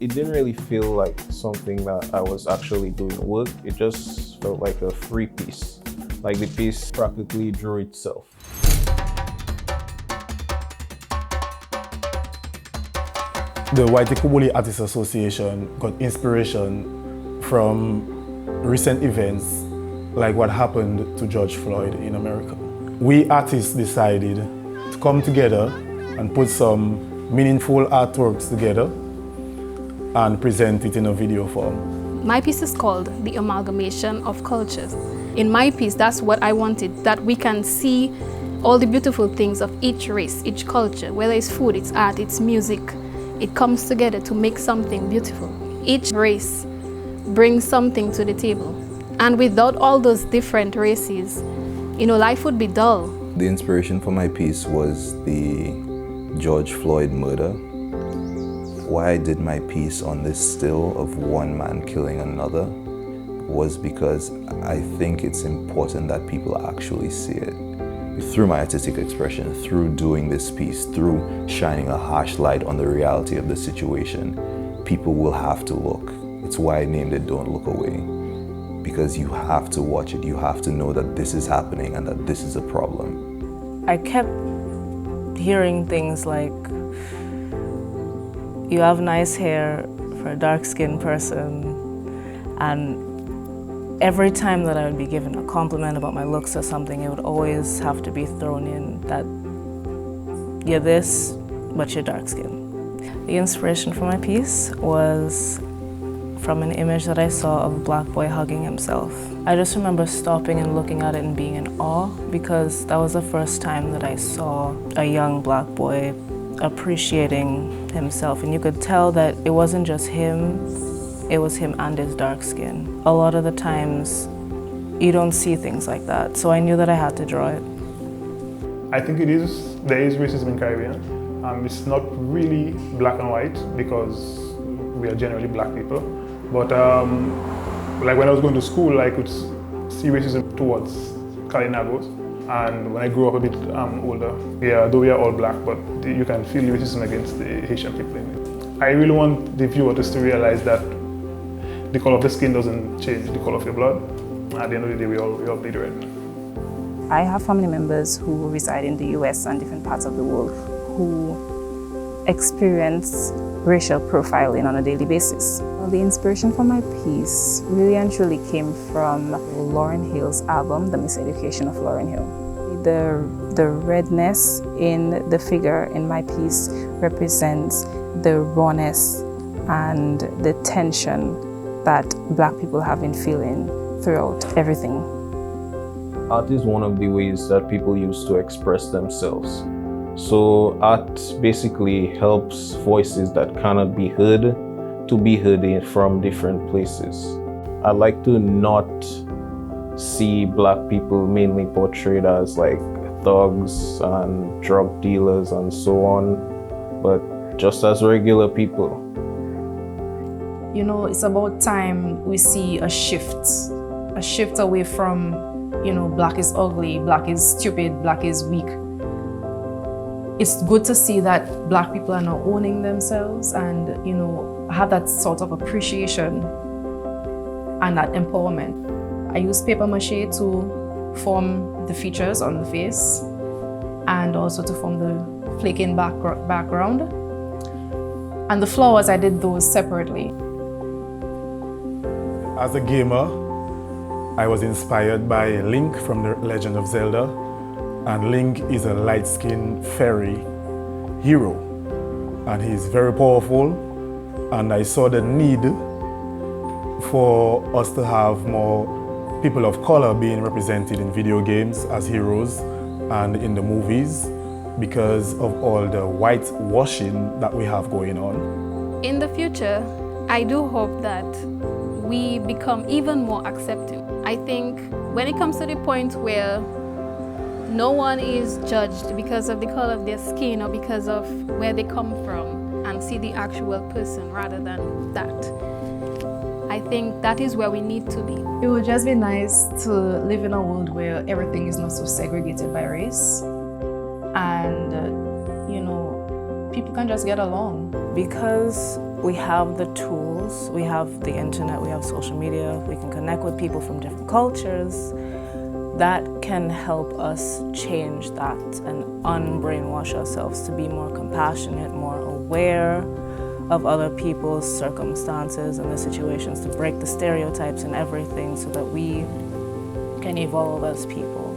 It didn't really feel like something that I was actually doing work. It just felt like a free piece. Like the piece practically drew itself. The Waitukubuli Artists Association got inspiration from recent events like what happened to George Floyd in America. We artists decided to come together and put some meaningful artworks together and present it in a video form. My piece is called The Amalgamation of Cultures. In my piece, that's what I wanted, that we can see all the beautiful things of each race, each culture, whether it's food, it's art, it's music. It comes together to make something beautiful. Each race brings something to the table. And without all those different races, life would be dull. The inspiration for my piece was the George Floyd murder. Why I did my piece on this still of one man killing another was because I think it's important that people actually see it. Through my artistic expression, through doing this piece, through shining a harsh light on the reality of the situation, people will have to look. It's why I named it Don't Look Away. Because you have to watch it, you have to know that this is happening and that this is a problem. I kept hearing things like, you have nice hair for a dark-skinned person, and every time that I would be given a compliment about my looks or something, it would always have to be thrown in that you're this, but you're dark-skinned. The inspiration for my piece was from an image that I saw of a black boy hugging himself. I just remember stopping and looking at it and being in awe, because that was the first time that I saw a young black boy appreciating himself, and you could tell that it wasn't just him, it was him and his dark skin. A lot of the times you don't see things like that, so I knew that I had to draw it. I think there is racism in Caribbean. It's not really black and white because we are generally black people, but like when I was going to school, I could see racism towards Kalinagos. And when I grew up a bit older, yeah, though we are all black, but you can feel racism against the Haitian people in it. I really want the viewer to realize that the color of the skin doesn't change the color of your blood. At the end of the day, we all bleed red. I have family members who reside in the US and different parts of the world who experience racial profiling on a daily basis. The inspiration for my piece really and truly came from Lauryn Hill's album, The Miseducation of Lauryn Hill. The redness in the figure in my piece represents the rawness and the tension that Black people have been feeling throughout everything. Art is one of the ways that people use to express themselves. So art basically helps voices that cannot be heard to be heard from different places. I like to not see Black people mainly portrayed as like thugs and drug dealers and so on, but just as regular people. It's about time we see a shift away from, Black is ugly, Black is stupid, Black is weak. It's good to see that Black people are now owning themselves and, have that sort of appreciation and that empowerment. I use paper mache to form the features on the face and also to form the flaking background. And the flowers, I did those separately. As a gamer, I was inspired by Link from The Legend of Zelda. And Link is a light-skinned fairy hero. And he's very powerful. And I saw the need for us to have more people of color being represented in video games as heroes and in the movies because of all the whitewashing that we have going on. In the future, I do hope that we become even more accepting. I think when it comes to the point where no one is judged because of the color of their skin or because of where they come from and see the actual person rather than that, I think that is where we need to be. It would just be nice to live in a world where everything is not so segregated by race and, people can just get along. Because We have the tools, we have the internet, we have social media, we can connect with people from different cultures. That can help us change that and unbrainwash ourselves to be more compassionate, more aware of other people's circumstances and the situations, to break the stereotypes and everything so that we can evolve as people.